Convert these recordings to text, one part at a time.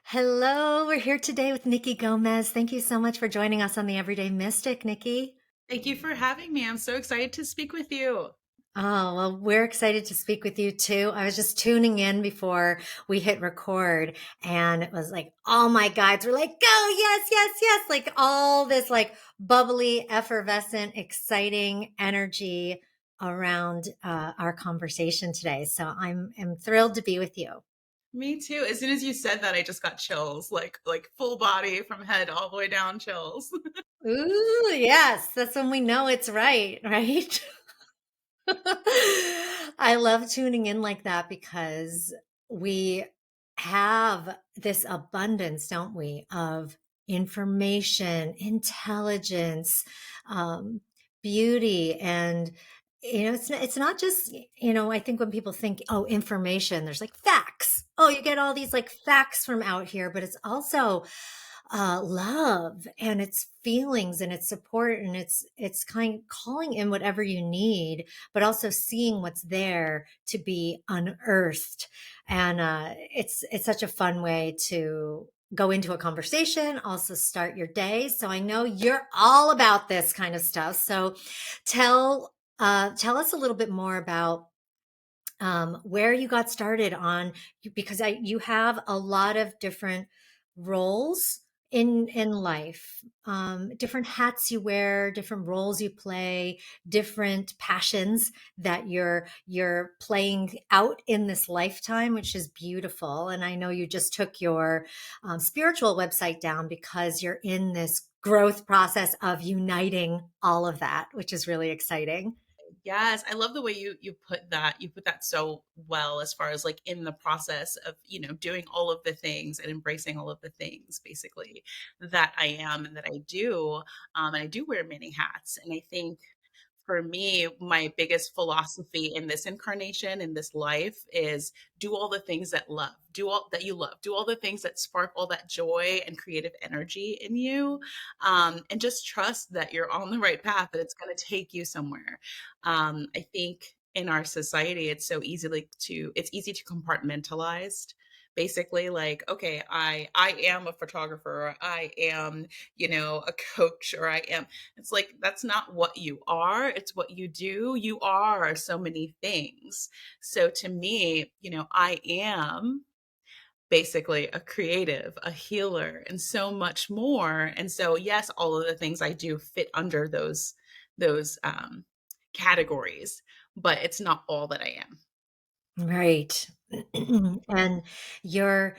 Hello, we're here today with Nikki Gomez. Thank you so much for joining us on the Everyday Mystic, Nikki. Thank you for having me. I'm so excited to speak with you. Oh, well, we're excited to speak with you too. I was just tuning in before we hit record, and it was like all my guides were like, go, yes, yes, yes. Like all this like bubbly, effervescent, exciting energy around our conversation today. So I'm thrilled to be with you. Me too. As soon as you said that, I just got chills, like full body from head all the way down chills. Ooh, yes, that's when we know it's right, right? I love tuning in like that because we have this abundance, don't we, of information, intelligence, um, beauty, and it's not just I think when people think, oh, information, there's like facts. Oh, you get all these like facts from out here, but it's also love and its feelings and its support, and it's kind calling in whatever you need, but also seeing what's there to be unearthed. And it's such a fun way to go into a conversation, also start your day. So I know you're all about this kind of stuff. So tell us a little bit more about where you got started on, because you have a lot of different roles in life, different hats you wear, different roles you play, different passions that you're playing out in this lifetime, which is beautiful. And I know you just took your spiritual website down because you're in this growth process of uniting all of that, which is really exciting. Yes, I love the way you put that. You put that so well as far as like in the process of, doing all of the things and embracing all of the things basically that I am and that I do. And I do wear many hats. And I think for me, my biggest philosophy in this incarnation, in this life, is do all the things that love, do all that you love, do all the things that spark all that joy and creative energy in you, and just trust that you're on the right path, that it's going to take you somewhere. I think in our society, it's easy to compartmentalize. Basically, like, okay, I am a photographer, or I am, a coach, or I am. It's like that's not what you are, it's what you do. You are so many things. So to me, I am basically a creative, a healer, and so much more. And so yes, all of the things I do fit under those categories, but it's not all that I am. Right. And your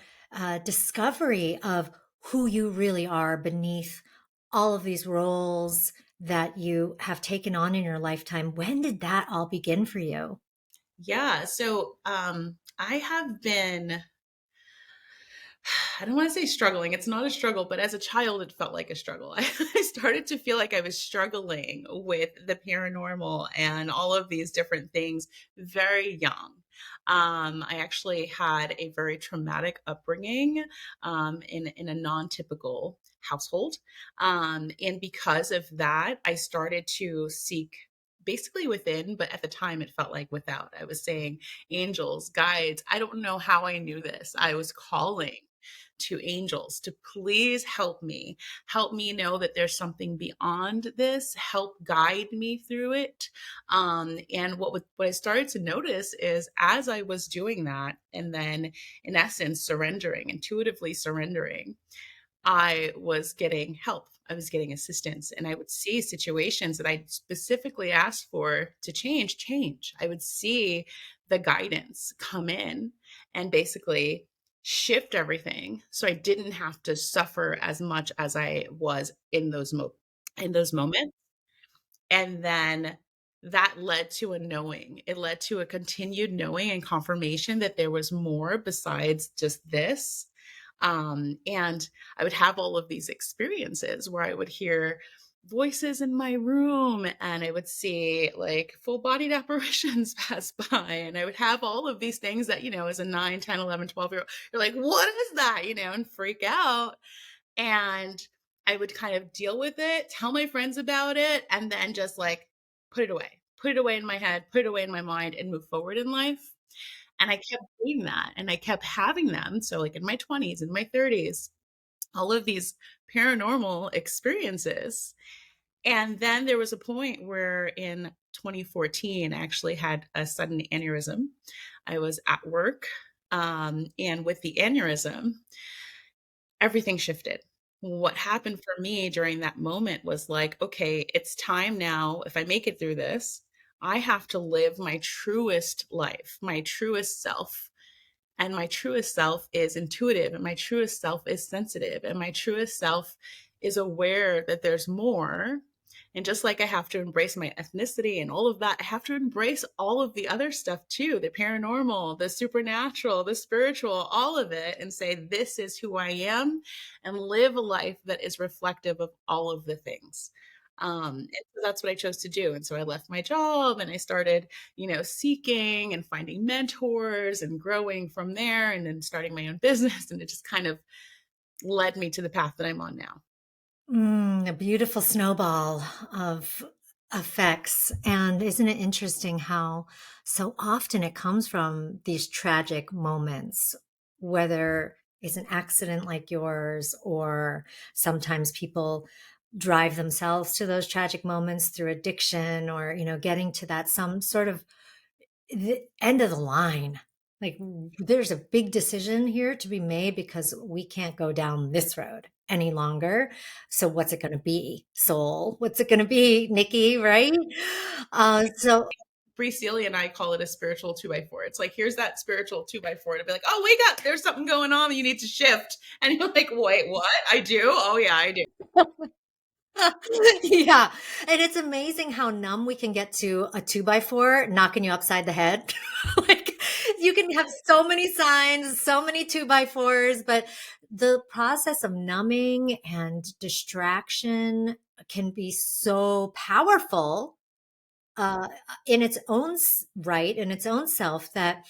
discovery of who you really are beneath all of these roles that you have taken on in your lifetime, when did that all begin for you? Yeah, so I have been, I don't want to say struggling. It's not a struggle, but as a child, it felt like a struggle. I started to feel like I was struggling with the paranormal and all of these different things very young. I actually had a very traumatic upbringing in a non-typical household. And because of that, I started to seek basically within, but at the time it felt like without. I was saying angels, guides. I don't know how I knew this. I was calling to angels to please help me know that there's something beyond this, help guide me through it. And what I started to notice is as I was doing that, and then in essence surrendering, intuitively surrendering, I was getting help. I was getting assistance, and I would see situations that I specifically asked for to change. I would see the guidance come in and basically shift everything so I didn't have to suffer as much as I was in those moments. And then that led to a knowing. It led to a continued knowing and confirmation that there was more besides just this. And I would have all of these experiences where I would hear voices in my room, and I would see like full bodied apparitions pass by, and I would have all of these things that, as a 9, 10, 11, 12 year old, you're like, what is that? And freak out. And I would kind of deal with it, tell my friends about it, and then just like put it away in my head, put it away in my mind, and move forward in life. And I kept doing that and I kept having them. So, like in my 20s and my 30s, all of these paranormal experiences. And then there was a point where in 2014, I actually had a sudden aneurysm. I was at work, and with the aneurysm, everything shifted. What happened for me during that moment was like, okay, it's time now. If I make it through this, I have to live my truest life, my truest self. And my truest self is intuitive, and my truest self is sensitive, and my truest self is aware that there's more. And just like I have to embrace my ethnicity and all of that, I have to embrace all of the other stuff too, the paranormal, the supernatural, the spiritual, all of it, and say, this is who I am, and live a life that is reflective of all of the things. And so that's what I chose to do. And so I left my job and I started, seeking and finding mentors and growing from there and then starting my own business. And it just kind of led me to the path that I'm on now. A beautiful snowball of effects. And isn't it interesting how so often it comes from these tragic moments, whether it's an accident like yours, or sometimes people drive themselves to those tragic moments through addiction, or, getting to that some sort of the end of the line. Like, there's a big decision here to be made because we can't go down this road any longer. So what's it going to be, soul? What's it going to be, Nikki? Right? So Bree Seeley and I call it a spiritual 2x4. It's like, here's that spiritual 2x4 to be like, oh, wake up, there's something going on. You need to shift. And you're like, wait, what? I do? Oh, yeah, I do. yeah. And it's amazing how numb we can get to a 2x4 knocking you upside the head. Like, you can have so many signs, so many 2x4s, but the process of numbing and distraction can be so powerful in its own right, in its own self, that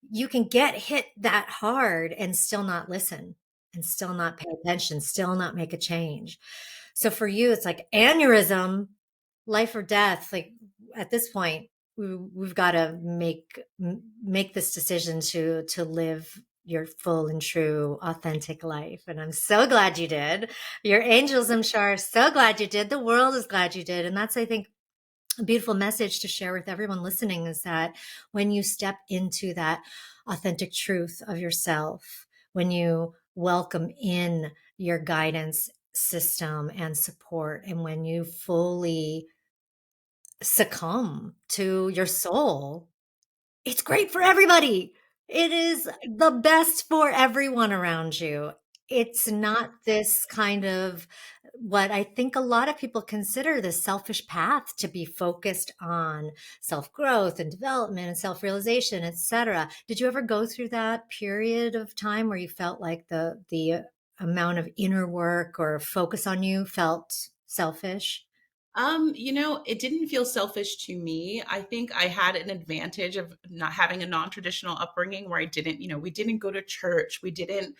you can get hit that hard and still not listen, and still not pay attention, still not make a change. So for you, it's like aneurysm, life or death. Like, at this point, we've got to make this decision to live your full and true authentic life. And I'm so glad you did. Your angels, I'm sure, are so glad you did. The world is glad you did. And that's, I think, a beautiful message to share with everyone listening, is that when you step into that authentic truth of yourself, when you welcome in your guidance system and support, and when you fully succumb to your soul, it's great for everybody. It is the best for everyone around you. It's not this kind of, what I think a lot of people consider, the selfish path, to be focused on self-growth and development and self-realization, etc. Did you ever go through that period of time where you felt like the amount of inner work or focus on you felt selfish? It didn't feel selfish to me. I think I had an advantage of not having a non-traditional upbringing where I didn't, we didn't go to church. We didn't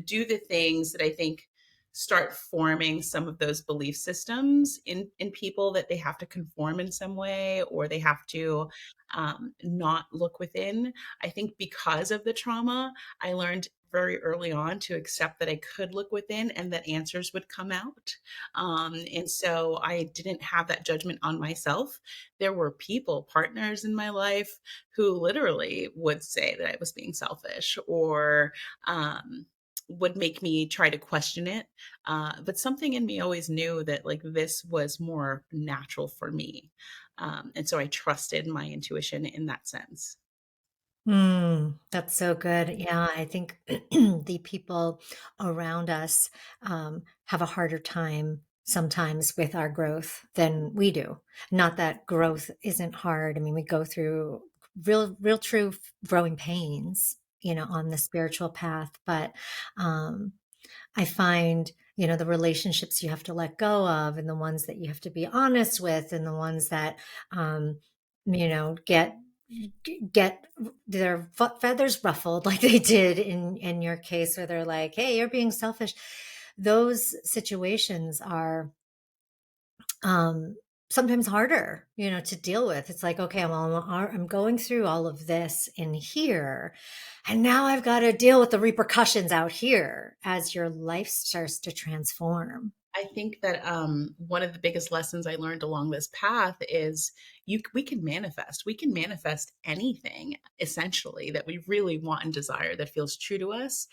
do the things that I think start forming some of those belief systems in people, that they have to conform in some way, or they have to not look within. I think because of the trauma, I learned very early on to accept that I could look within and that answers would come out. And so I didn't have that judgment on myself. There were people, partners in my life, who literally would say that I was being selfish, or would make me try to question it. But something in me always knew that, like, this was more natural for me. And so I trusted my intuition in that sense. That's so good. Yeah, I think the people around us have a harder time sometimes with our growth than we do. Not that growth isn't hard. I mean, we go through real true growing pains, on the spiritual path. But um, I find, the relationships you have to let go of, and the ones that you have to be honest with, and the ones that, get their feathers ruffled, like they did in your case, where they're like, "Hey, you're being selfish." Those situations are sometimes harder, to deal with. It's like, okay, I'm going through all of this in here, and now I've got to deal with the repercussions out here as your life starts to transform. I think that one of the biggest lessons I learned along this path is we can manifest. We can manifest anything essentially that we really want and desire that feels true to us.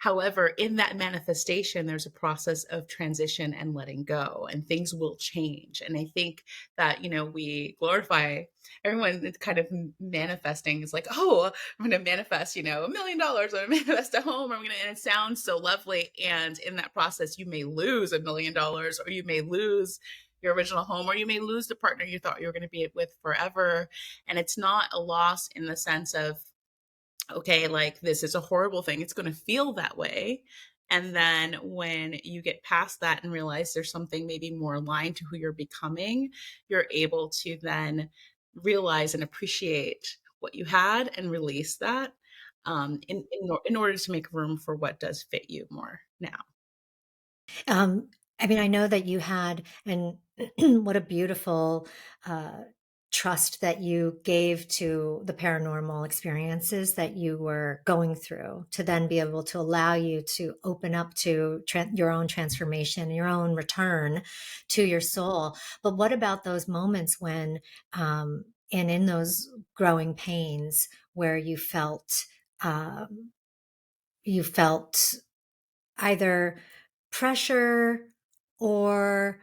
However, in that manifestation, there's a process of transition and letting go, and things will change. And I think that, we glorify everyone that's kind of manifesting is like, oh, I'm going to manifest, $1 million. I'm going to manifest a home. And it sounds so lovely. And in that process, you may lose $1 million, or you may lose your original home, or you may lose the partner you thought you were going to be with forever. And it's not a loss in the sense of, okay, like this is a horrible thing. It's going to feel that way. And then when you get past that and realize there's something maybe more aligned to who you're becoming, you're able to then realize and appreciate what you had and release that, in order to make room for what does fit you more now. Um, I mean, I know that you had, and what a beautiful uh, trust that you gave to the paranormal experiences that you were going through to then be able to allow you to open up to your own transformation, your own return to your soul. But what about those moments when, and in those growing pains where um, you felt either pressure or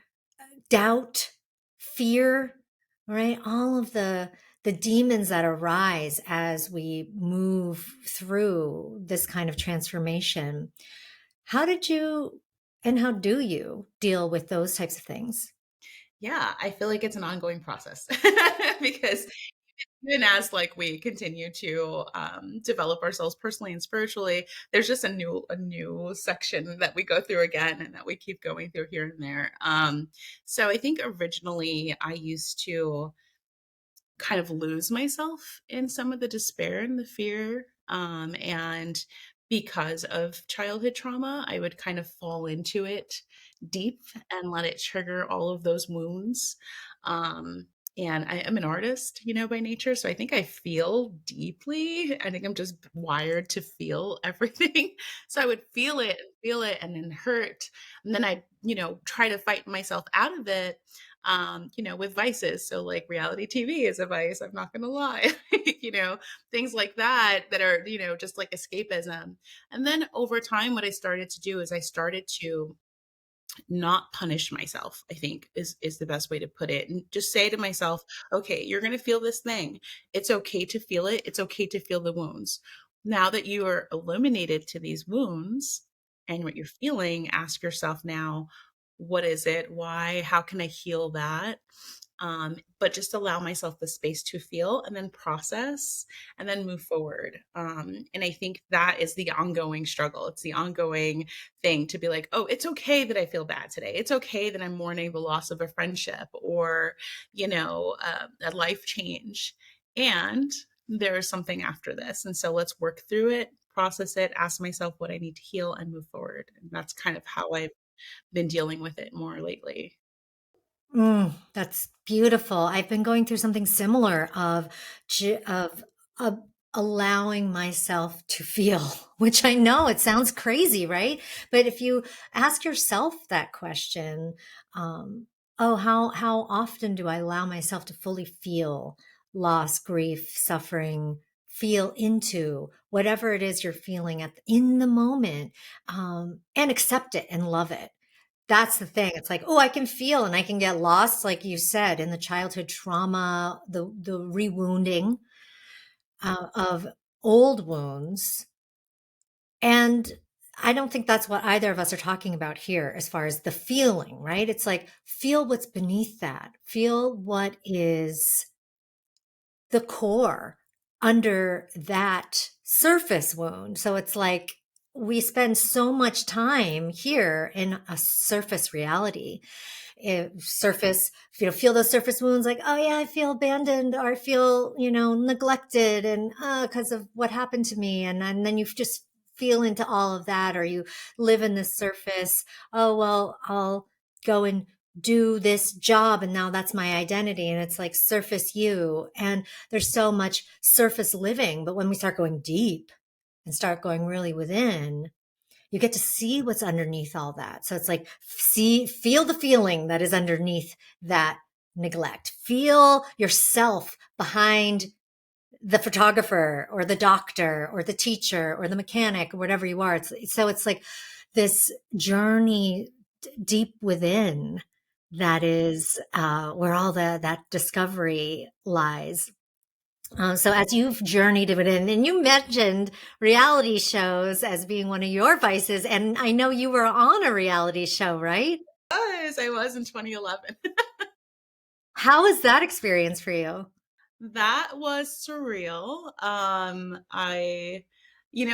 doubt, fear, right? All of the demons that arise as we move through this kind of transformation. How did you and how do you deal with those types of things? Yeah, I feel like it's an ongoing process because even as like we continue to develop ourselves personally and spiritually, there's just a new section that we go through again and that we keep going through here and there. So I think originally I used to kind of lose myself in some of the despair and the fear. And because of childhood trauma, I would kind of fall into it deep and let it trigger all of those wounds. Um, and I am an artist, by nature. So I think I feel deeply. I think I'm just wired to feel everything. So I would feel it and then hurt. And then I, try to fight myself out of it, with vices. So like reality TV is a vice. I'm not going to lie, things like that, that are, just like escapism. And then over time, what I started to do is I started to not punish myself, I think is the best way to put it. And just say to myself, okay, you're going to feel this thing. It's okay to feel it. It's okay to feel the wounds. Now that you are illuminated to these wounds and what you're feeling, ask yourself now, what is it? Why? How can I heal that? But just allow myself the space to feel and then process and then move forward. And I think that is the ongoing struggle. It's the ongoing thing to be like, oh, it's okay that I feel bad today. It's okay that I'm mourning the loss of a friendship or, a life change. And there is something after this. And so let's work through it, process it, ask myself what I need to heal and move forward. And that's kind of how I've been dealing with it more lately. That's beautiful. I've been going through something similar of allowing myself to feel, which I know it sounds crazy, right? But if you ask yourself that question, oh, how often do I allow myself to fully feel loss, grief, suffering, feel into whatever it is you're feeling in the moment, and accept it and love it. That's the thing. It's like, oh, I can feel and I can get lost, like you said, in the childhood trauma, the rewounding of old wounds. And I don't think that's what either of us are talking about here as far as the feeling, right? It's like, feel what's beneath that. Feel what is the core under that surface wound. So it's like we spend so much time here in a surface reality. Surface, feel those surface wounds like, oh yeah, I feel abandoned or I feel, neglected and because of what happened to me. And then you just feel into all of that, or you live in the surface. Oh, well, I'll go and do this job and now that's my identity, and it's like surface you, and there's so much surface living. But when we start going deep and start going really within, you get to see what's underneath all that. So it's like, feel the feeling that is underneath that neglect, feel yourself behind the photographer or the doctor or the teacher or the mechanic or whatever you are. It's like this journey deep within, that is where all that discovery lies. So as you've journeyed within, and you mentioned reality shows as being one of your vices, and I know you were on a reality show, right? I was in 2011. How was that experience for you? That was surreal.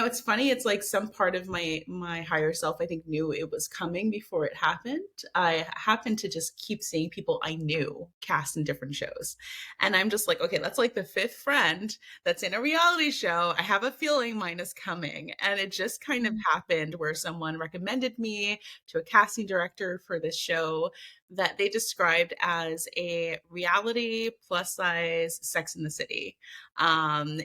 It's funny. It's like some part of my higher self, I think, knew it was coming before it happened. I happened to just keep seeing people I knew cast in different shows, and I'm just like, okay, that's like the fifth friend that's in a reality show. I have a feeling mine is coming, and it just kind of happened where someone recommended me to a casting director for this show that they described as a reality plus size Sex in the City. And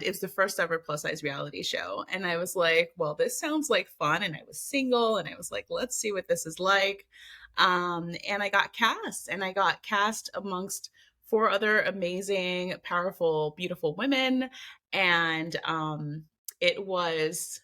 it's the first ever plus size reality show. And I was like, well, this sounds like fun. And I was single and I was like, let's see what this is like. And I got cast amongst four other amazing, powerful, beautiful women. And it was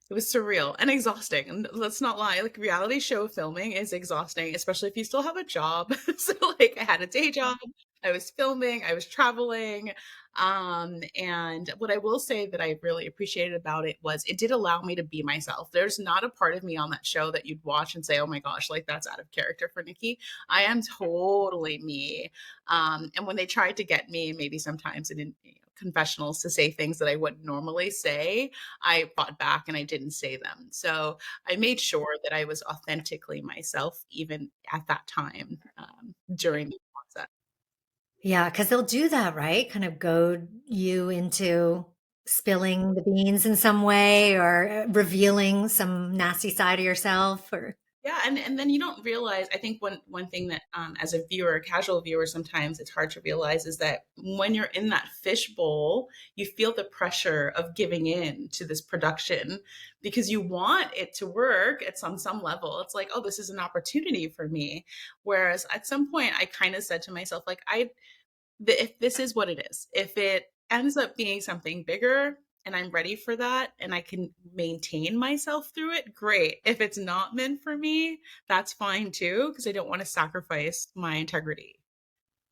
it was surreal and exhausting. And let's not lie, like reality show filming is exhausting, especially if you still have a job. So like I had a day job, I was filming, I was traveling. And what I will say that I really appreciated about it was it did allow me to be myself. There's not a part of me on that show that you'd watch and say, oh my gosh, like that's out of character for Nikki. I am totally me. And when they tried to get me, maybe sometimes in confessionals to say things that I wouldn't normally say, I fought back and I didn't say them. So I made sure that I was authentically myself, even at that time during the process. Yeah, because they'll do that, right? Kind of goad you into spilling the beans in some way, or revealing some nasty side of yourself, or Yeah, and then you don't realize. I think one thing that as a viewer, a casual viewer, sometimes it's hard to realize is that when you're in that fishbowl, you feel the pressure of giving in to this production because you want it to work at some level. It's like, oh, this is an opportunity for me. Whereas at some point, I kind of said to myself, like, if this is what it is, if it ends up being something bigger and I'm ready for that and I can maintain myself through it, great. If it's not meant for me, that's fine too, because I don't want to sacrifice my integrity.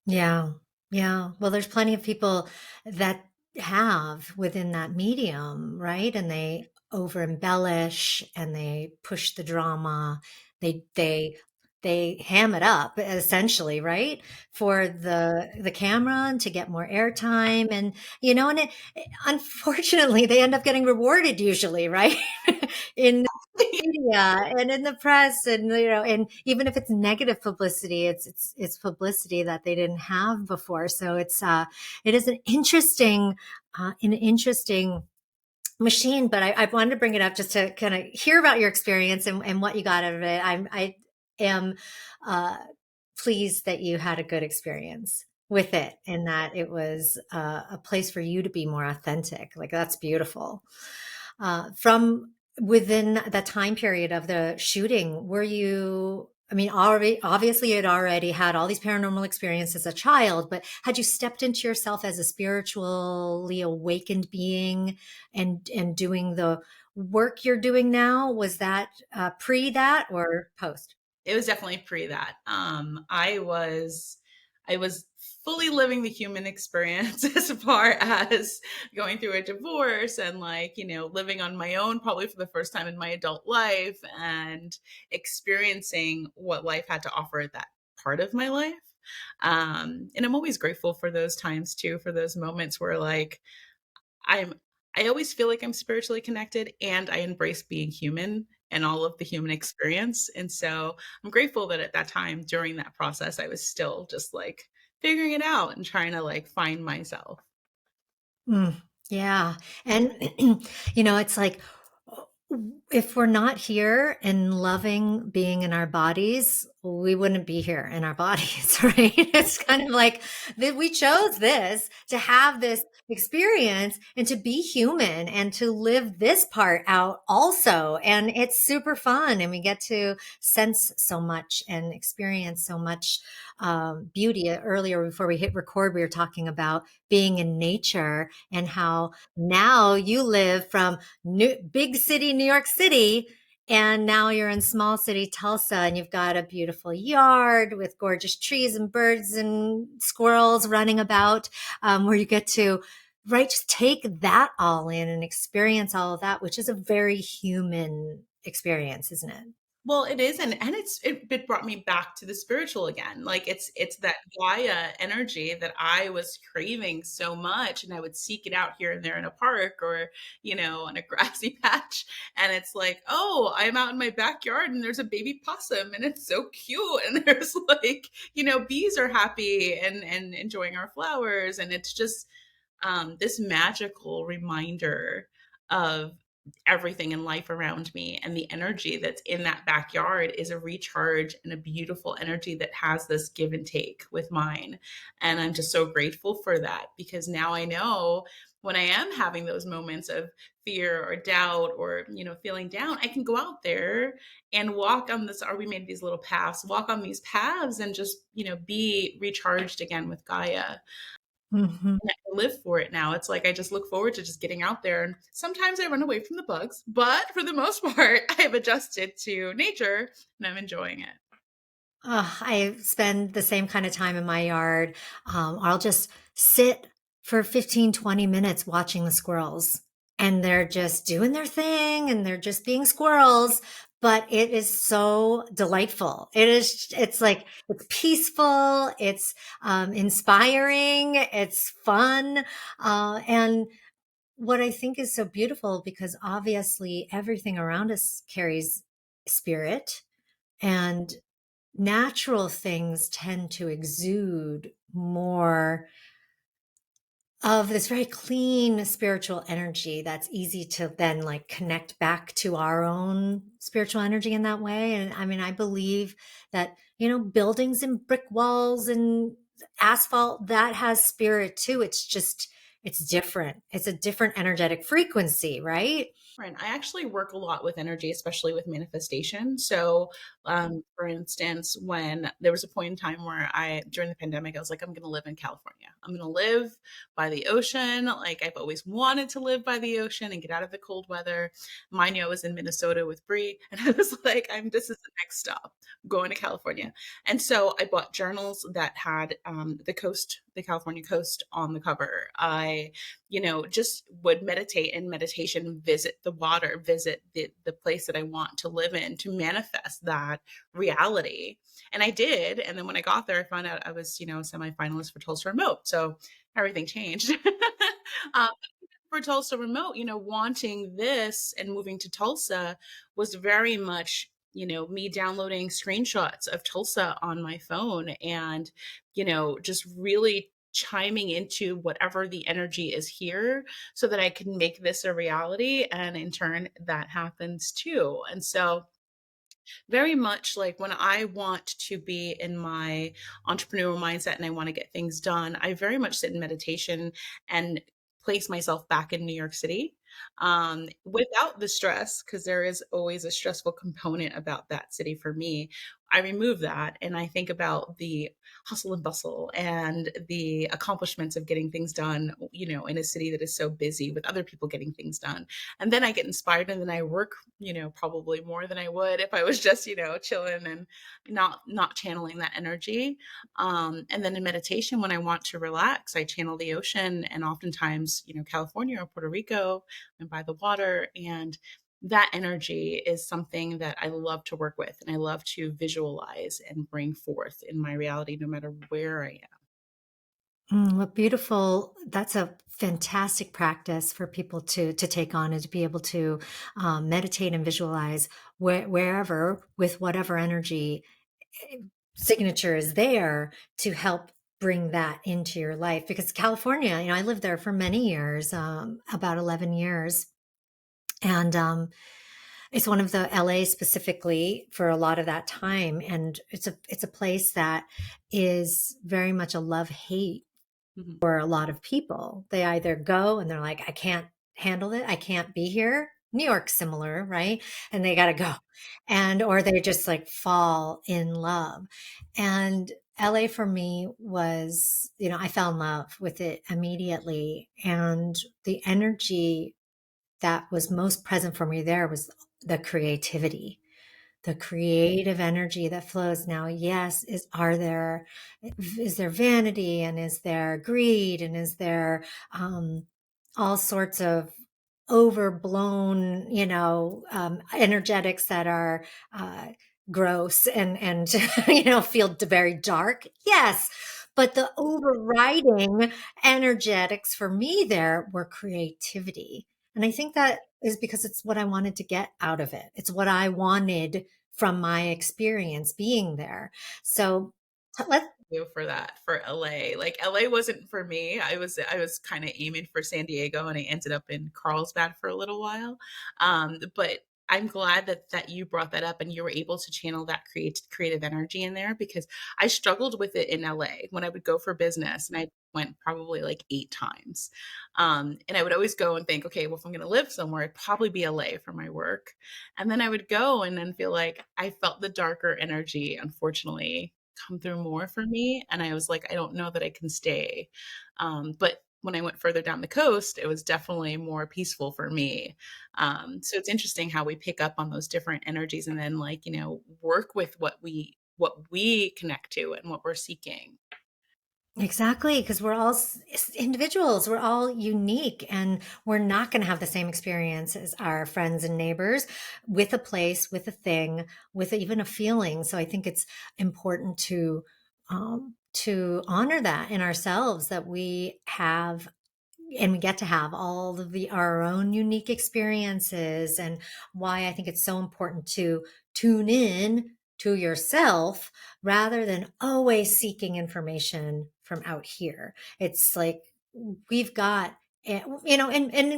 yeah, yeah. Well, there's plenty of people that have within that medium, right? And they over embellish and they push the drama. They they they ham it up essentially, right? For the camera and to get more airtime, and and unfortunately they end up getting rewarded usually, right? In media and in the press, and and even if it's negative publicity, it's publicity that they didn't have before. So it is an interesting machine. But I wanted to bring it up just to kind of hear about your experience and what you got out of it. I am uh pleased that you had a good experience with it, and that it was a place for you to be more authentic. Like, that's beautiful. From within the time period of the shooting, were you, I mean, already, obviously you had already had all these paranormal experiences as a child, but had you stepped into yourself as a spiritually awakened being and doing the work you're doing now? Was that pre that or post? It was definitely pre that. I was fully living the human experience as far as going through a divorce and like, living on my own probably for the first time in my adult life and experiencing what life had to offer at that part of my life. And I'm always grateful for those times too, for those moments where like I'm I always feel like I'm spiritually connected and I embrace being human and all of the human experience. And so I'm grateful that at that time during that process, I was still just like figuring it out and trying to like find myself. Mm, yeah. And, it's like, if we're not here and loving being in our bodies, we wouldn't be here in our bodies, right? It's kind of like that we chose this to have this experience and to be human and to live this part out also. And it's super fun. And we get to sense so much and experience so much beauty. Earlier, before we hit record, we were talking about being in nature and how now you live from big city, New York City, and now you're in small city Tulsa, and you've got a beautiful yard with gorgeous trees and birds and squirrels running about, where you get to, right, just take that all in and experience all of that, which is a very human experience, isn't it? Well, it is, and it brought me back to the spiritual again. Like it's that Gaia energy that I was craving so much, and I would seek it out here and there in a park or on a grassy patch. And it's like, oh, I'm out in my backyard and there's a baby possum and it's so cute, and there's like bees are happy and enjoying our flowers, and it's just this magical reminder of everything in life around me, and the energy that's in that backyard is a recharge and a beautiful energy that has this give and take with mine. And I'm just so grateful for that, because now I know when I am having those moments of fear or doubt or feeling down, I can go out there and walk on this, or we made these little paths, walk on these paths and just be recharged again with Gaia. Mhm. I live for it now. It's like I just look forward to just getting out there. And sometimes I run away from the bugs, but for the most part, I've adjusted to nature and I'm enjoying it. I spend the same kind of time in my yard. I'll just sit for 15, 20 minutes watching the squirrels, and they're just doing their thing and they're just being squirrels. But it is so delightful. It's like, it's peaceful, it's inspiring, it's fun. And what I think is so beautiful, because obviously everything around us carries spirit, and natural things tend to exude more of this very clean spiritual energy that's easy to then like connect back to our own spiritual energy in that way. And I mean, I believe that, buildings and brick walls and asphalt, that has spirit too. It's just, it's different. It's a different energetic frequency, right? Right. I actually work a lot with energy, especially with manifestation. So, for instance, when there was a point in time where during the pandemic, I was like, I'm going to live in California. I'm going to live by the ocean. Like I've always wanted to live by the ocean and get out of the cold weather. Mine was in Minnesota with Bree. And I was like, this is the next stop, going to California. And so I bought journals that had the California coast on the cover. I just would meditate, and meditation, visit the water, visit the place that I want to live in to manifest that reality. And I did. And then when I got there, I found out I was, a semifinalist for Tulsa Remote. So everything changed. um, for Tulsa Remote, wanting this and moving to Tulsa was very much, me downloading screenshots of Tulsa on my phone and, just really chiming into whatever the energy is here so that I can make this a reality. And in turn, that happens too. And so, very much like when I want to be in my entrepreneurial mindset and I want to get things done, I very much sit in meditation and place myself back in New York City, without the stress, because there is always a stressful component about that city for me. I remove that and I think about the hustle and bustle and the accomplishments of getting things done, in a city that is so busy with other people getting things done. And then I get inspired and then I work, probably more than I would if I was just, chilling and not channeling that energy. And then in meditation, when I want to relax, I channel the ocean, and oftentimes, California or Puerto Rico, and by the water. And that energy is something that I love to work with and I love to visualize and bring forth in my reality, no matter where I am. What beautiful. That's a fantastic practice for people to take on, and to be able to meditate and visualize wherever, with whatever energy signature is there, to help bring that into your life. Because California, I lived there for many years, about 11 years. And It's one of the LA specifically for a lot of that time, and it's a place that is very much a love-hate Mhm. for a lot of people. They either go and they're like, "I can't handle it. I can't be here." New York's similar, right? And they gotta go. And or they just like fall in love. And LA for me was, I fell in love with it immediately. And the energy that was most present for me there was the creativity, the creative energy that flows. Now, yes, is there vanity, and is there greed, and is there all sorts of overblown, energetics that are uh, gross and feel very dark? Yes, but the overriding energetics for me there were creativity. And I think that is because it's what I wanted to get out of it. It's what I wanted from my experience being there. So let's You for that for LA. Like LA wasn't for me. I was kind of aiming for San Diego and I ended up in Carlsbad for a little while. But I'm glad that you brought that up and you were able to channel that creative energy in there because I struggled with it in LA when I would go for business and I went probably like 8 times. And I would always go and think, okay, well, if I'm going to live somewhere, it'd probably be LA for my work. And then I would go and then feel like I felt the darker energy, unfortunately, come through more for me. And I was like, I don't know that I can stay. But when I went further down the coast, it was definitely more peaceful for me. So it's interesting how we pick up on those different energies and then like, work with what we connect to and what we're seeking. Exactly, because we're all individuals. We're all unique, and we're not going to have the same experience as our friends and neighbors with a place, with a thing, with even a feeling. So I think it's important to honor that in ourselves, that we have and we get to have all of our own unique experiences, and why I think it's so important to tune in to yourself rather than always seeking information from out here. It's like we've got and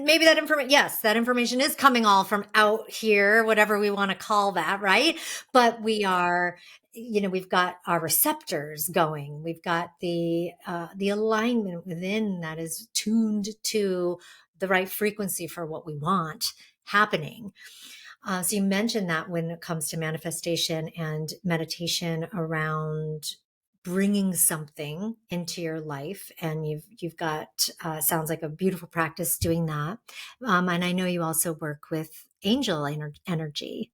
maybe that information, yes, that information is coming all from out here, whatever we want to call that, right? But we've got our receptors going. We've got the alignment within that is tuned to the right frequency for what we want happening. So you mentioned that when it comes to manifestation and meditation around bringing something into your life, and you've got sounds like a beautiful practice doing that. And I know you also work with angel energy.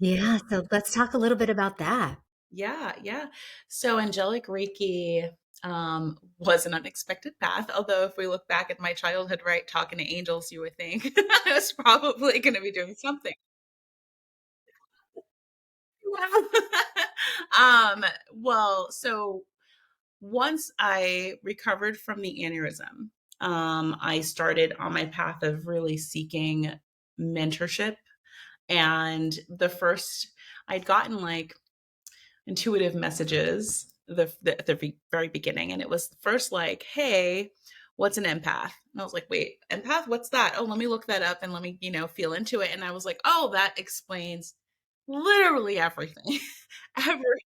Yeah, so let's talk a little bit about that. Yeah, yeah. So angelic Reiki was an unexpected path. Although if we look back at my childhood, right, talking to angels, you would think I was probably going to be doing something. um, well, so once I recovered from the aneurysm, I started on my path of really seeking mentorship. And I'd gotten like intuitive messages at the very beginning. And it was first like, hey, what's an empath? And I was like, wait, empath? What's that? Oh, let me look that up and let me, feel into it. And I was like, oh, that explains literally everything. Every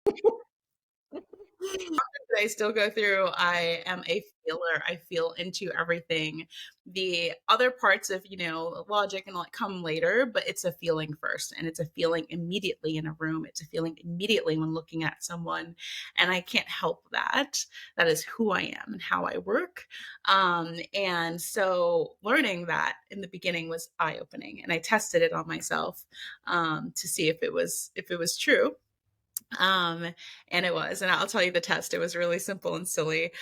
that I still go through. I am a feeler. I feel into everything. The other parts of, logic and like come later, but it's a feeling first. And it's a feeling immediately in a room. It's a feeling immediately when looking at someone. And I can't help that. That is who I am and how I work. And so learning that in the beginning was eye opening. And I tested it on myself to see if it was true. um and it was, and I'll tell you the test. It was really simple and silly.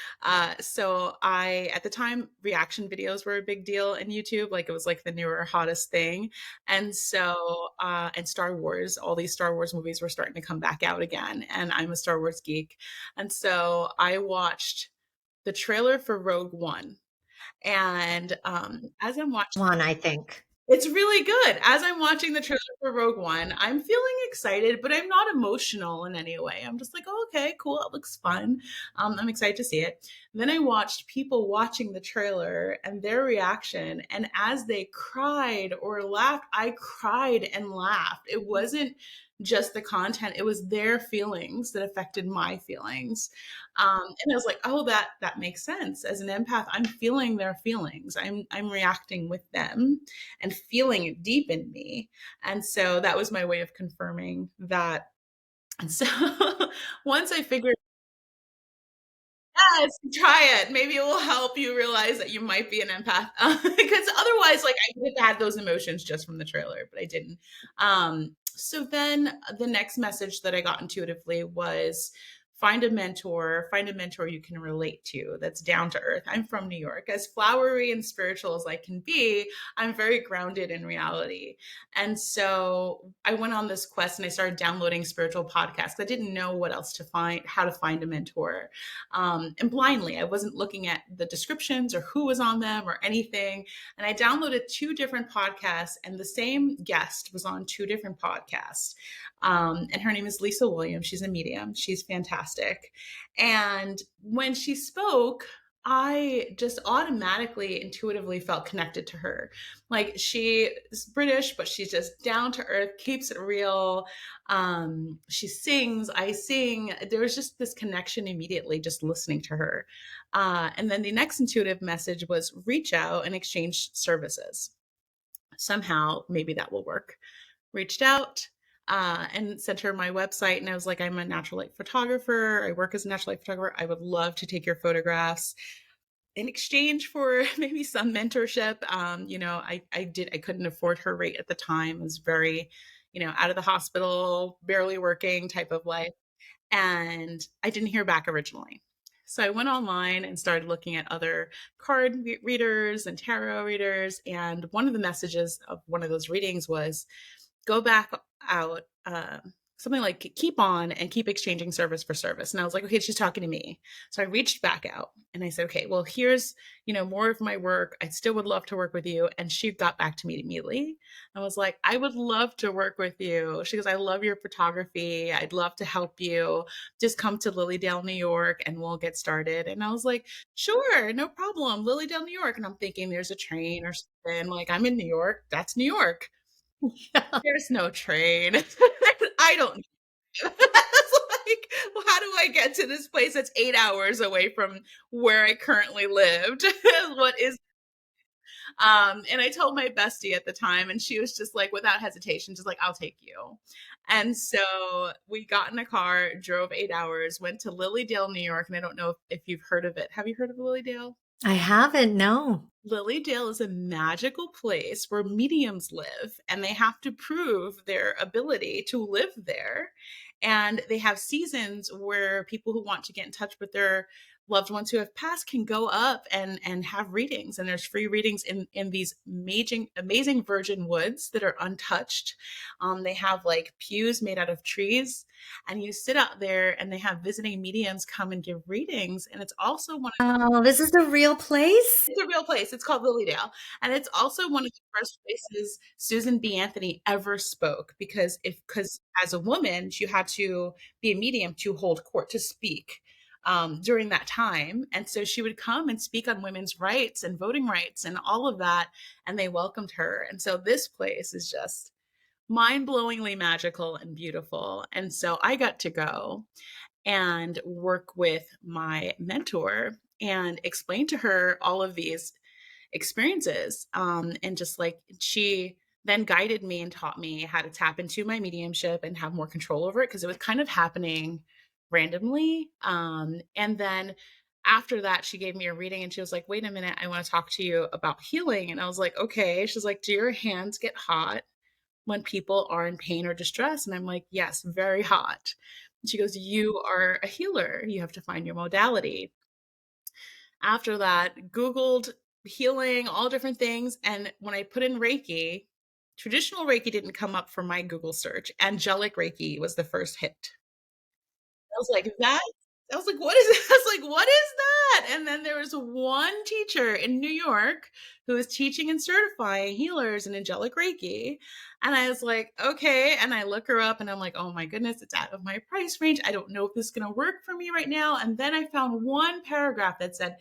So I at the time, reaction videos were a big deal in YouTube. Like it was like the newer hottest thing. And so and Star Wars, all these Star Wars movies were starting to come back out again, and I'm a Star Wars geek. And so I watched the trailer for Rogue One. And as I'm watching, One, I think. It's really good. As I'm watching the trailer for Rogue One, I'm feeling excited, but I'm not emotional in any way. I'm just like, "Oh, okay, cool. That looks fun." I'm excited to see it. Then I watched people watching the trailer and their reaction, and as they cried or laughed, I cried and laughed. It wasn't just the content, it was their feelings that affected my feelings. And I was like, "Oh, that makes sense. As an empath, I'm feeling their feelings. I'm reacting with them and feeling it deep in me." And so that was my way of confirming that. And so once I figured, yes, try it. Maybe it will help you realize that you might be an empath. Because otherwise, like, I would have had those emotions just from the trailer, but I didn't. So then the next message that I got intuitively was find a mentor you can relate to that's down to earth. I'm from New York. As flowery and spiritual as I can be, I'm very grounded in reality. And so I went on this quest and I started downloading spiritual podcasts. I didn't know what else to find, how to find a mentor, and blindly. I wasn't looking at the descriptions or who was on them or anything. And I downloaded two different podcasts, and the same guest was on two different podcasts. And her name is Lisa Williams. She's a medium. She's fantastic. And when she spoke, I just automatically, intuitively felt connected to her. Like, she is British, but she's just down to earth, keeps it real. She sings, I sing. There was just this connection immediately just listening to her. And then the next intuitive message was reach out and exchange services. Somehow, maybe that will work. Reached out, and sent her my website. And I was like, I'm a natural light photographer. I work as a natural light photographer. I would love to take your photographs in exchange for maybe some mentorship. I couldn't afford her rate at the time. It was very, out of the hospital, barely working type of life. And I didn't hear back originally. So I went online and started looking at other card readers and tarot readers. And one of the messages of one of those readings was go back out, something like keep on and keep exchanging service for service. And I was like, okay, she's talking to me. So I reached back out and I said, okay, well, here's, more of my work. I still would love to work with you. And she got back to me immediately. I was like, I would love to work with you. She goes, I love your photography. I'd love to help you. Just come to Lilydale, New York, and we'll get started. And I was like, sure, no problem. Lilydale, New York. And I'm thinking there's a train or something. Like, I'm in New York. That's New York. Yeah. There's no train. I don't know. It's like, well, how do I get to this place that's 8 hours away from where I currently lived? What is, and I told my bestie at the time, and she was just like, without hesitation, just like, I'll take you. And so we got in a car, drove 8 hours, went to Lilydale, New York. And I don't know if you've heard of it. Have you heard of Lilydale? I haven't, no. Lilydale is a magical place where mediums live, and they have to prove their ability to live there. And they have seasons where people who want to get in touch with their loved ones who have passed can go up and have readings. And there's free readings in these amazing virgin woods that are untouched. They have like pews made out of trees, and you sit out there, and they have visiting mediums come and give readings. And it's also one Oh, this is a real place? it's a real place. It's called Lilydale. And it's also one of the first places Susan B. Anthony ever spoke, because as a woman, you had to be a medium to hold court, to speak, during that time. And so she would come and speak on women's rights and voting rights and all of that. And they welcomed her. And so this place is just mind-blowingly magical and beautiful. And so I got to go and work with my mentor and explain to her all of these experiences. And just like, she then guided me and taught me how to tap into my mediumship and have more control over it, because it was kind of happening randomly. And then after that, she gave me a reading and she was like, wait a minute, I want to talk to you about healing. And I was like, okay. She's like, do your hands get hot when people are in pain or distress? And I'm like, yes, very hot. And she goes, you are a healer. You have to find your modality. After that, Googled healing, all different things. And when I put in Reiki, traditional Reiki didn't come up for my Google search. Angelic Reiki was the first hit. I was like, that. I was like, "What is I was like, "What is that?" And then there was one teacher in New York who was teaching and certifying healers and angelic Reiki. And I was like, "Okay." And I look her up and I'm like, "Oh my goodness, it's out of my price range. I don't know if this is going to work for me right now." And then I found one paragraph that said,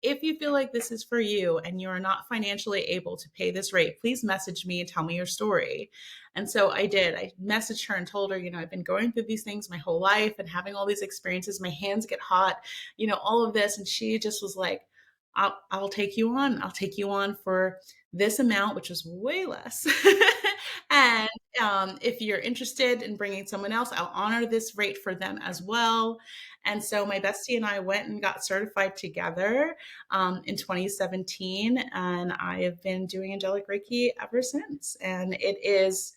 "If you feel like this is for you and you are not financially able to pay this rate, please message me and tell me your story." And so I did. I messaged her and told her, I've been going through these things my whole life and having all these experiences. My hands get hot, all of this. And she just was like, I'll take you on. I'll take you on for this amount, which was way less. And if you're interested in bringing someone else, I'll honor this rate for them as well. And so my bestie and I went and got certified together in 2017. And I have been doing angelic Reiki ever since. And it is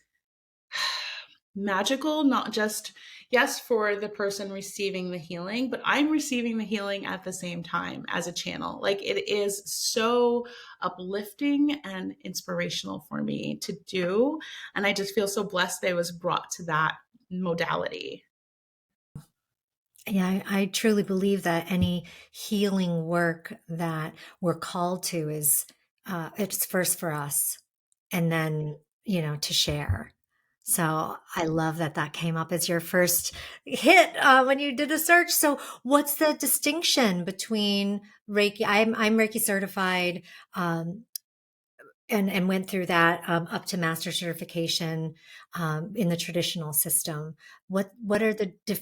magical, not just, yes, for the person receiving the healing, but I'm receiving the healing at the same time as a channel. Like, it is so uplifting and inspirational for me to do. And I just feel so blessed that I was brought to that modality. Yeah, I truly believe that any healing work that we're called to is it's first for us and then, to share. So I love that that came up as your first hit when you did a search. So what's the distinction between Reiki? I'm Reiki certified. And went through that up to master certification in the traditional system. What are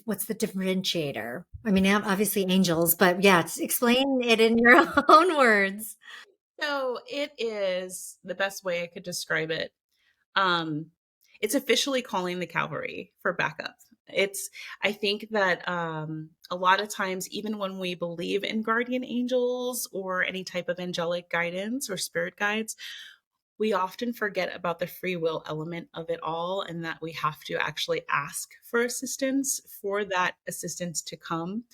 what's the differentiator? I mean, obviously angels, but yeah, explain it in your own words. So it is the best way I could describe it. Um, it's officially calling the cavalry for backup. It's, I think that a lot of times, even when we believe in guardian angels or any type of angelic guidance or spirit guides, we often forget about the free will element of it all, and that we have to actually ask for assistance for that assistance to come.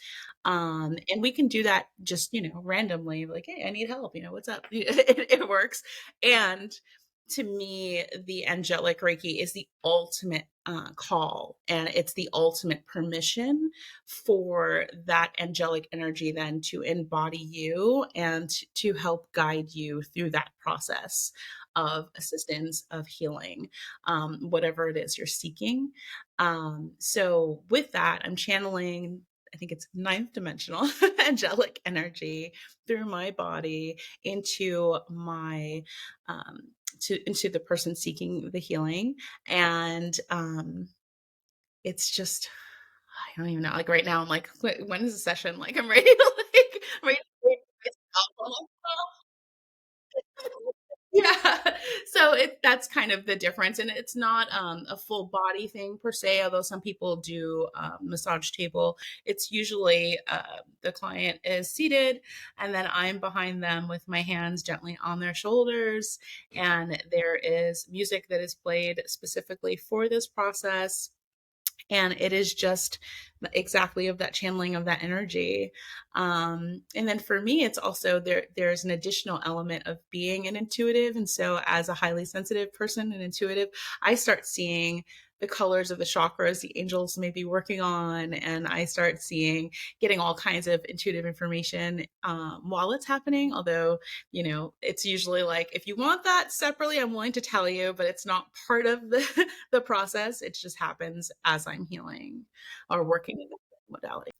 And we can do that just, randomly, like, "Hey, I need help. What's up?" It works. And to me, the angelic Reiki is the ultimate call, and it's the ultimate permission for that angelic energy then to embody you and to help guide you through that process of assistance, of healing, whatever it is you're seeking. So with that, I'm channeling, I think it's ninth dimensional angelic energy through my body into my into the person seeking the healing. And it's just, I don't even know. Like right now, I'm like, when is the session? Like, I'm ready to I'm ready to take myself. Yeah. So that's kind of the difference. And it's not a full body thing per se, although some people do massage table. It's usually the client is seated and then I'm behind them with my hands gently on their shoulders. And there is music that is played specifically for this process, and it is just exactly of that channeling of that energy. And then for me, it's also there's an additional element of being an intuitive. And so as a highly sensitive person and intuitive, I start seeing the colors of the chakras the angels may be working on, and I start seeing, getting all kinds of intuitive information while it's happening. Although, it's usually like, if you want that separately, I'm willing to tell you, but it's not part of the process. It just happens as I'm healing or working in that modality.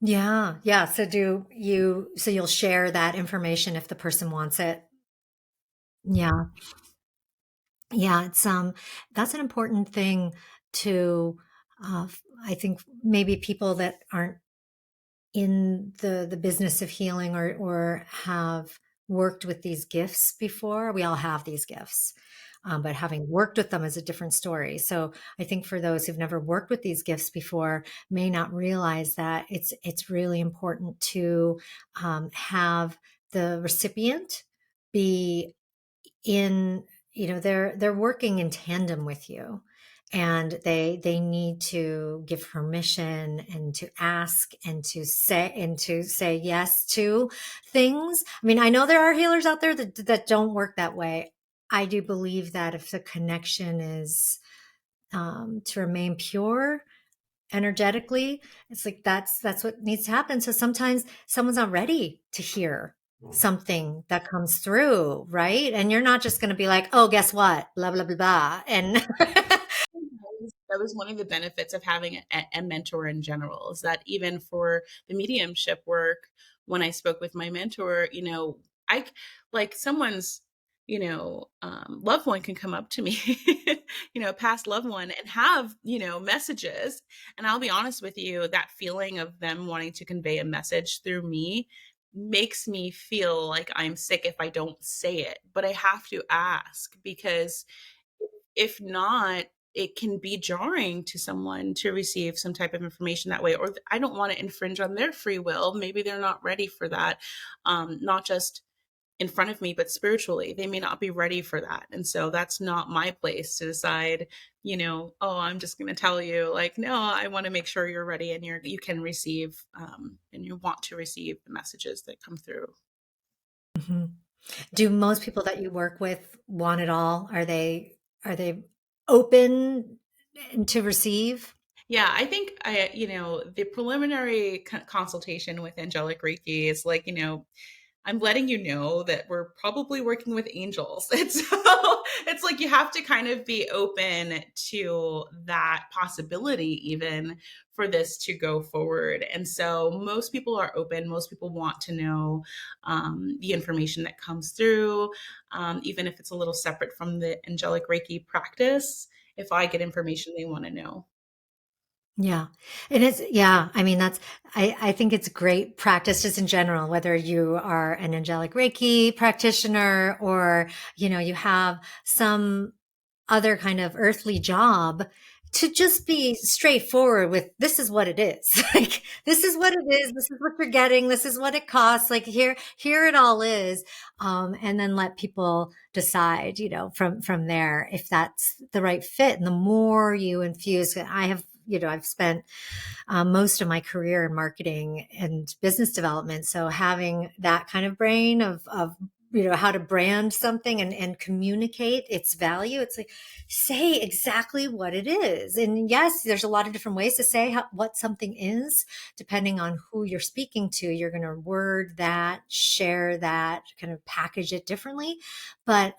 Yeah, yeah. So you'll share that information if the person wants it. Yeah, yeah. That's an important thing to. I think maybe people that aren't in the business of healing or have worked with these gifts before. We all have these gifts, but having worked with them is a different story. So I think for those who've never worked with these gifts before may not realize that it's really important to have the recipient be in, they're working in tandem with you, and they need to give permission and to ask and to say yes to things. I mean, I know there are healers out there that don't work that way. I do believe that if the connection is to remain pure, energetically. It's like that's what needs to happen. So sometimes someone's not ready to hear something that comes through, right? And you're not just going to be like, oh, guess what? Blah, blah, blah, blah. And That was one of the benefits of having a mentor in general, is that even for the mediumship work, when I spoke with my mentor, I like someone's, loved one can come up to me, past loved one and have, messages. And I'll be honest with you, that feeling of them wanting to convey a message through me makes me feel like I'm sick if I don't say it, but I have to ask, because if not, it can be jarring to someone to receive some type of information that way. Or I don't want to infringe on their free will. Maybe they're not ready for that. Not just in front of me, but spiritually, they may not be ready for that. And so that's not my place to decide, oh, I'm just going to tell you, like, no, I want to make sure you're ready and you can receive, and you want to receive the messages that come through. Mhm. Do most people that you work with want it all? Are they open to receive? Yeah, I think the preliminary consultation with angelic Reiki is like, I'm letting you know that we're probably working with angels. And so it's like you have to kind of be open to that possibility, even for this to go forward. And so most people are open. Most people want to know the information that comes through, even if it's a little separate from the angelic Reiki practice. If I get information they want to know. Yeah. It is. Yeah. I mean, I think it's great practice just in general, whether you are an angelic Reiki practitioner or, you have some other kind of earthly job, to just be straightforward with this is what it is. Like, this is what it is. This is what you're getting. This is what it costs. Like, here it all is. And then let people decide, from there, if that's the right fit. And the more you infuse, I've spent most of my career in marketing and business development. So having that kind of brain of how to brand something and communicate its value. It's like, say exactly what it is. And yes, there's a lot of different ways to say what something is, depending on who you're speaking to. You're going to word that, share that, kind of package it differently. But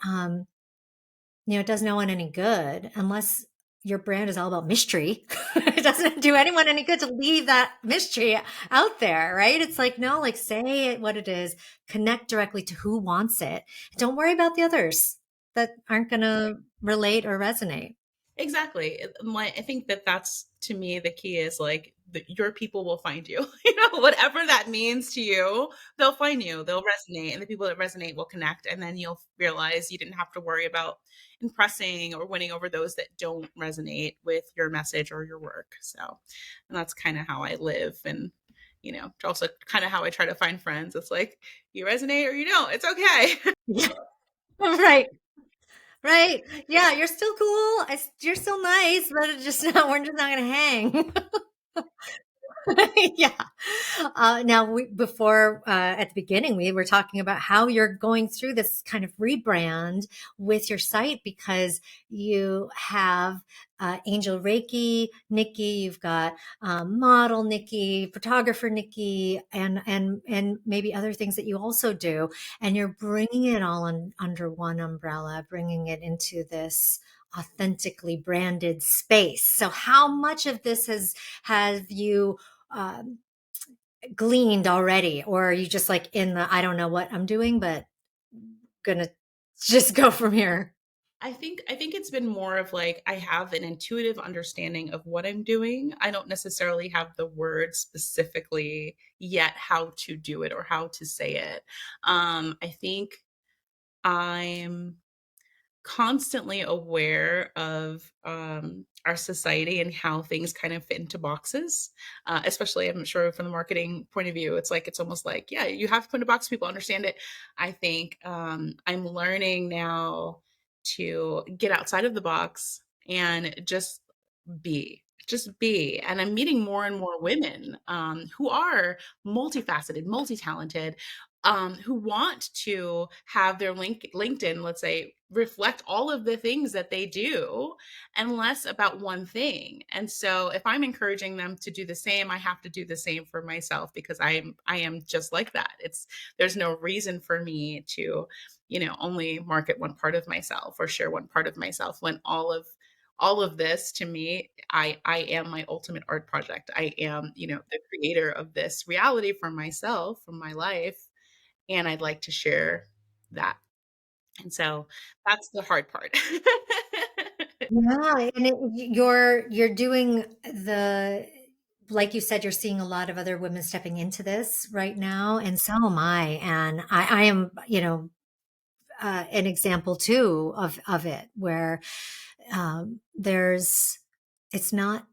it does no one any good unless your brand is all about mystery. It doesn't do anyone any good to leave that mystery out there, right? It's like, no, like, say it what it is, connect directly to who wants it. Don't worry about the others that aren't going to relate or resonate. Exactly. I think that that's, to me, the key is like your people will find you. Whatever that means to you, they'll find you. They'll resonate, and the people that resonate will connect. And then you'll realize you didn't have to worry about impressing or winning over those that don't resonate with your message or your work. So, and that's kind of how I live, and also kind of how I try to find friends. It's like you resonate or you don't. It's okay. Yeah. Right. Right. Yeah. You're still cool. You're still nice, but we're just not going to hang. Yeah. Now, before at the beginning, we were talking about how you're going through this kind of rebrand with your site because you have Angel Reiki, Nikki, you've got model Nikki, photographer Nikki, and maybe other things that you also do, and you're bringing it all under one umbrella, bringing it into this authentically branded space. So, how much of this have you um, gleaned already, or are you just like in the I don't know what I'm doing, but gonna just go from here? I think it's been more of like I have an intuitive understanding of what I'm doing. I don't necessarily have the words specifically yet how to do it or how to say it. I think I'm constantly aware of our society and how things kind of fit into boxes. Especially, I'm sure from the marketing point of view, it's like it's almost like, yeah, you have to put in a box, people understand it. I think I'm learning now to get outside of the box and just be. And I'm meeting more and more women who are multifaceted, multi-talented, who want to have their LinkedIn, let's say, reflect all of the things that they do and less about one thing. And so if I'm encouraging them to do the same, I have to do the same for myself because I am just like that. There's no reason for me to, only market one part of myself or share one part of myself when all of this to me, I am my ultimate art project. I am, the creator of this reality for myself, from my life, and I'd like to share that. And so that's the hard part. Yeah, and you're doing the like you said, you're seeing a lot of other women stepping into this right now, and so am I. And I am, an example too of it, where there's it's not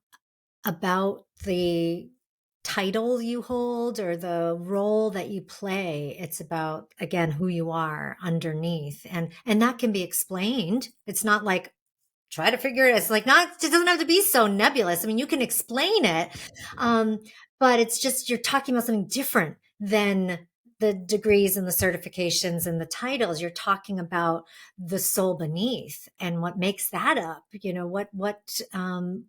about the title you hold or the role that you play. It's about, again, who you are underneath, and that can be explained. It's not like try to figure it. It's like not. It doesn't have to be so nebulous. I mean, you can explain it, um, but it's just you're talking about something different than the degrees and the certifications and the titles. You're talking about the soul beneath and what makes that up.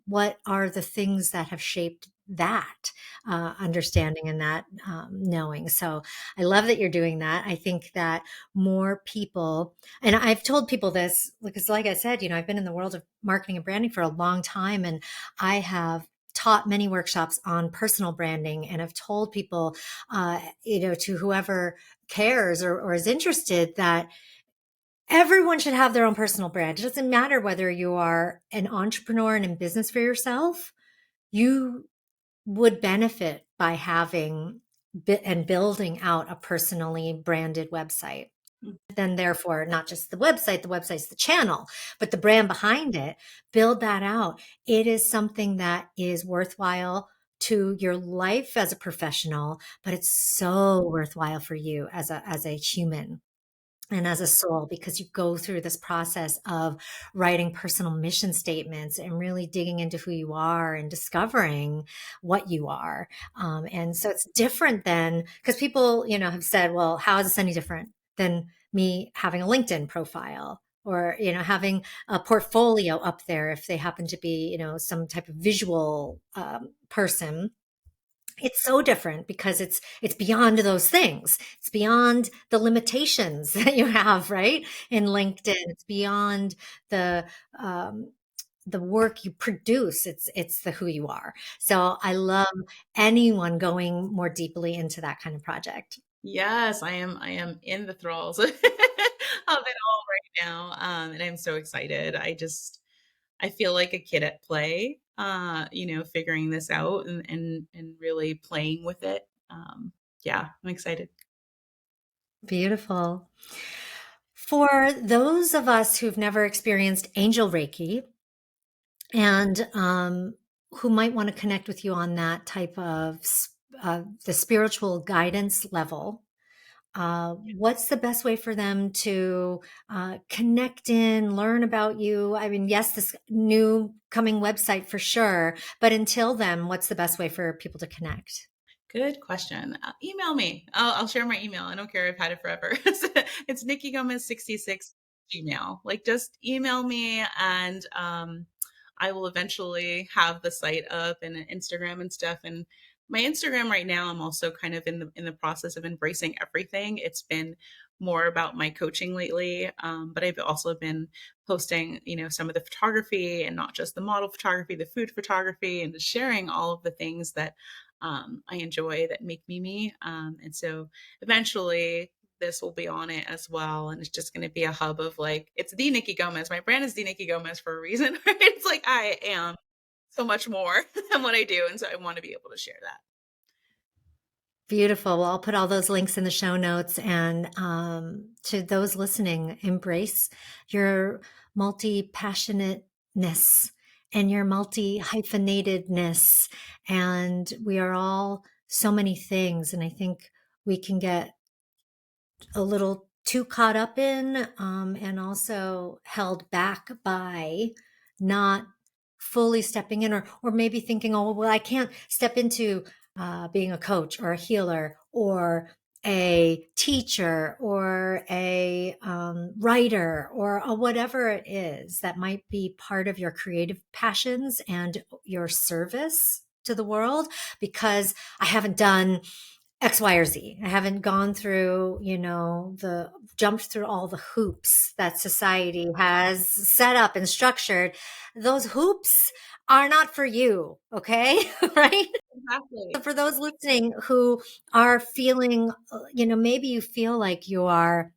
What are the things that have shaped that understanding and that knowing. So I love that you're doing that. I think that more people, and I've told people this because, like I said, I've been in the world of marketing and branding for a long time, and I have taught many workshops on personal branding, and have told people, to whoever cares or is interested, that everyone should have their own personal brand. It doesn't matter whether you are an entrepreneur and in business for yourself. You would benefit by having and building out a personally branded website. Then therefore, not just the website's the channel, but the brand behind it, build that out. It is something that is worthwhile to your life as a professional, but it's so worthwhile for you as a human and as a soul, because you go through this process of writing personal mission statements and really digging into who you are and discovering what you are. And so it's different than, because people, have said, well, how is this any different than me having a LinkedIn profile, or, having a portfolio up there if they happen to be, some type of visual person. It's so different because it's beyond those things. It's beyond the limitations that you have, right? In LinkedIn, it's beyond the um, the work you produce. It's the who you are. So I love anyone going more deeply into that kind of project. Yes, I am in the thralls of it all right now, and I'm so excited. I feel like a kid at play, figuring this out and really playing with it. Yeah, I'm excited. Beautiful. For those of us who've never experienced angel Reiki, and who might want to connect with you on that type of the spiritual guidance level, what's the best way for them to connect in, learn about you? I mean, yes, this new coming website for sure, but until then, what's the best way for people to connect? Good question. Email me. I'll share my email. I don't care. I've had it forever. It's Nikki Gomez 66 Gmail. Like just email me and I will eventually have the site up and Instagram and stuff. And my Instagram right now, I'm also kind of in the process of embracing everything. It's been more about my coaching lately, but I've also been posting, some of the photography and not just the model photography, the food photography, and just sharing all of the things that I enjoy that make me me. And so eventually this will be on it as well. And it's just going to be a hub of like, it's the Nikki Gomez. My brand is the Nikki Gomez for a reason, right? It's like I am so much more than what I do. And so I want to be able to share that. Beautiful. Well, I'll put all those links in the show notes. And to those listening, embrace your multi passionateness and your multi hyphenatedness. And we are all so many things. And I think we can get a little too caught up in, and also held back by not fully stepping in, or maybe thinking, oh, well, I can't step into being a coach or a healer or a teacher or a writer or a whatever it is that might be part of your creative passions and your service to the world, because I haven't done X, Y, or Z. I haven't gone through, the jumped through all the hoops that society has set up and structured. Those hoops are not for you, okay? Right? So Exactly. for those listening who are feeling, maybe you feel like you are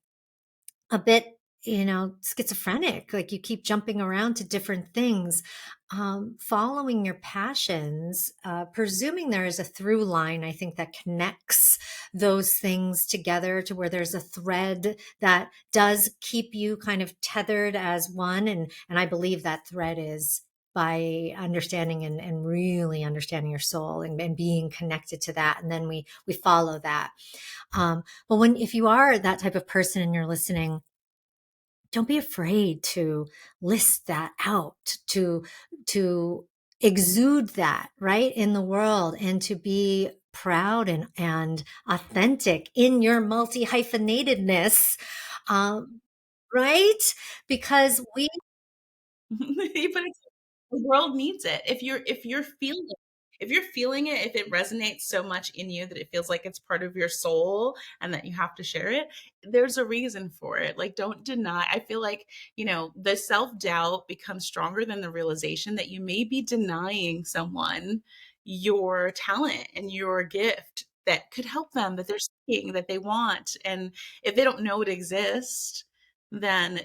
a bit, schizophrenic, like you keep jumping around to different things, following your passions, presuming there is a through line, I think, that connects those things together to where there's a thread that does keep you kind of tethered as one. And I believe that thread is by understanding and really understanding your soul and being connected to that. And then we follow that. But if you are that type of person and you're listening, don't be afraid to list that out, to exude that right in the world, and to be proud and authentic in your multi hyphenatedness, right? Because we But it's the world needs it. If you're feeling it, if it resonates so much in you that it feels like it's part of your soul and that you have to share it, there's a reason for it. Like, don't deny. I feel like, the self-doubt becomes stronger than the realization that you may be denying someone your talent and your gift that could help them, that they're seeking, that they want. And if they don't know it exists, then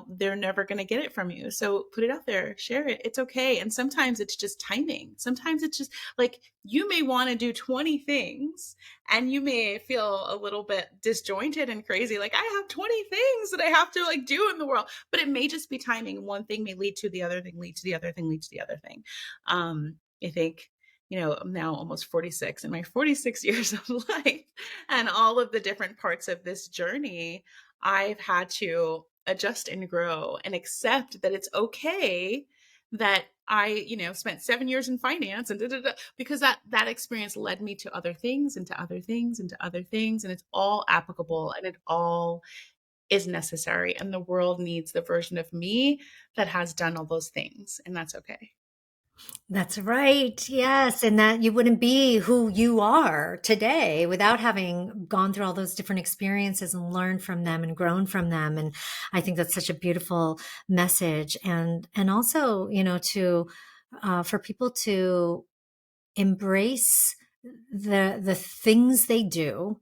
they're never going to get it from you. So put it out there, share it. It's okay. And sometimes it's just timing. Sometimes it's just like you may want to do 20 things and you may feel a little bit disjointed and crazy, like I have 20 things that I have to like do in the world, but it may just be timing. One thing may lead to the other thing, lead to the other thing, lead to the other thing. I think, I'm now almost 46, in my 46 years of life, and all of the different parts of this journey, I've had to adjust and grow and accept that it's okay that I, spent 7 years in finance and because that experience led me to other things and to other things and to other things. And it's all applicable and it all is necessary. And the world needs the version of me that has done all those things. And that's okay. That's right. Yes. And that you wouldn't be who you are today without having gone through all those different experiences and learned from them and grown from them. And I think that's such a beautiful message. And also, for people to embrace the things they do.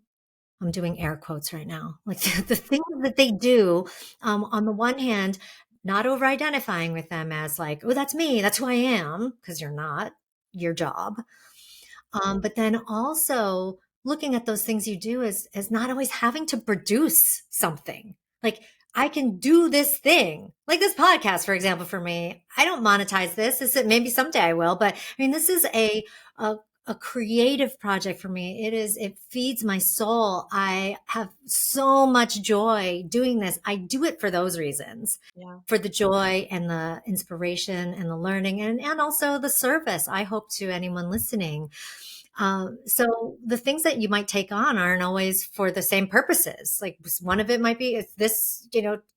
I'm doing air quotes right now. Like the things that they do, on the one hand, not over identifying with them as like, oh, that's me, that's who I am, because you're not your job. But then also looking at those things you do as not always having to produce something. Like I can do this thing, like this podcast, for example, for me. I don't monetize this. Maybe someday I will, but I mean, this is a a creative project for me. It feeds my soul. I have so much joy doing this. I do it for those reasons, Yeah. for the joy and the inspiration and the learning and also the service, I hope, to anyone listening. So the things that you might take on aren't always for the same purposes. Like one of it might be if this,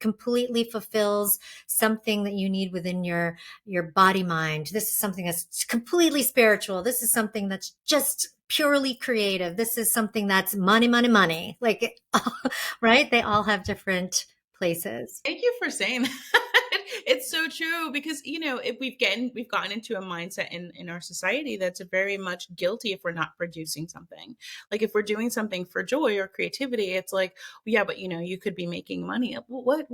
completely fulfills something that you need within your body mind. This is something that's completely spiritual. This is something that's just purely creative. This is something that's money, money, money. Like, right? They all have different places. Thank you for saying that. It's so true because if we've gotten into a mindset in our society that's very much guilty if we're not producing something. Like if we're doing something for joy or creativity, it's like, well, yeah, but you could be making money. What?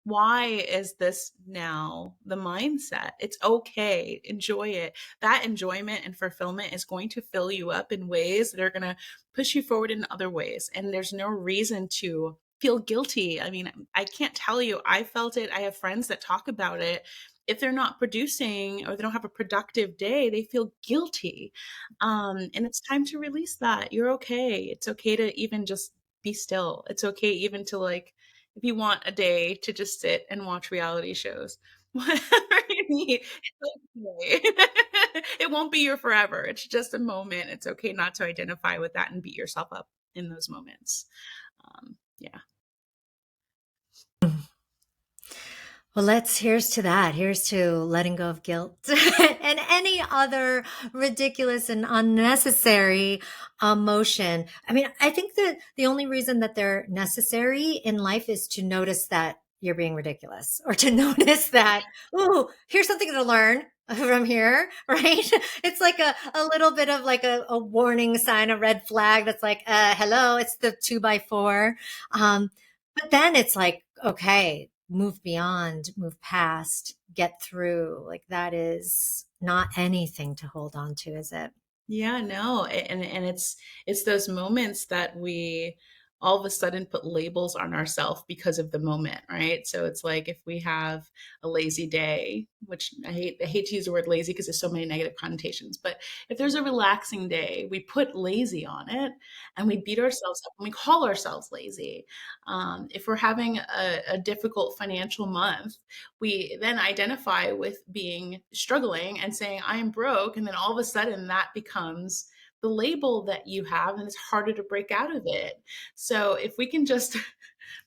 Why is this now the mindset? It's okay. Enjoy it. That enjoyment and fulfillment is going to fill you up in ways that are going to push you forward in other ways. And there's no reason to feel guilty. I mean, I can't tell you, I felt it. I have friends that talk about it. If they're not producing or they don't have a productive day, they feel guilty. And it's time to release that. You're okay. It's okay to even just be still. It's okay even to like, if you want a day to just sit and watch reality shows, whatever you need, it's okay. It won't be your forever. It's just a moment. It's okay not to identify with that and beat yourself up. in those moments. Yeah. Well, here's to that. Here's to letting go of guilt and any other ridiculous and unnecessary emotion. I mean, I think that the only reason that they're necessary in life is to notice that you're being ridiculous or to notice that, oh, here's something to learn from here, right? It's like a little bit of like a warning sign, a red flag that's like, hello, it's the 2x4. But then it's like, okay, move beyond, move past, get through. Like that is not anything to hold on to, is it? Yeah, no, and it's those moments that we all of a sudden put labels on ourselves because of the moment, right? So it's like if we have a lazy day, which I hate to use the word lazy because there's so many negative connotations, but if there's a relaxing day, we put lazy on it and we beat ourselves up and we call ourselves lazy. If we're having a difficult financial month, we then identify with being struggling and saying I am broke, and then all of a sudden that becomes the label that you have, and it's harder to break out of it. So if we can just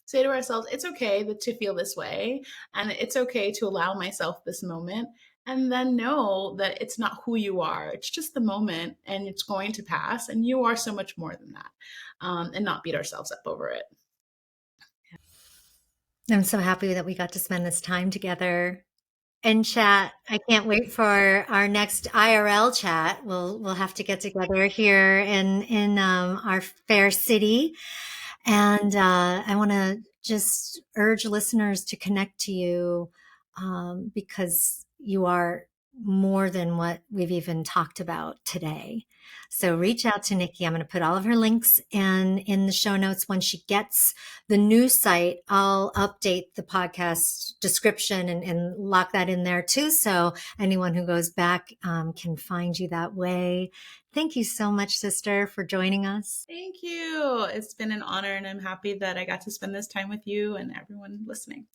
say to ourselves, it's okay to feel this way, and it's okay to allow myself this moment, and then know that it's not who you are, it's just the moment and it's going to pass, and you are so much more than that. And not beat ourselves up over it. I'm so happy that we got to spend this time together and chat. I can't wait for our next IRL chat. We'll have to get together here in our fair city. And I want to just urge listeners to connect to you because you are more than what we've even talked about today. So reach out to Nikki. I'm going to put all of her links in the show notes. When she gets the new site, I'll update the podcast description and lock that in there too. So anyone who goes back can find you that way. Thank you so much, sister, for joining us. Thank you. It's been an honor, and I'm happy that I got to spend this time with you and everyone listening.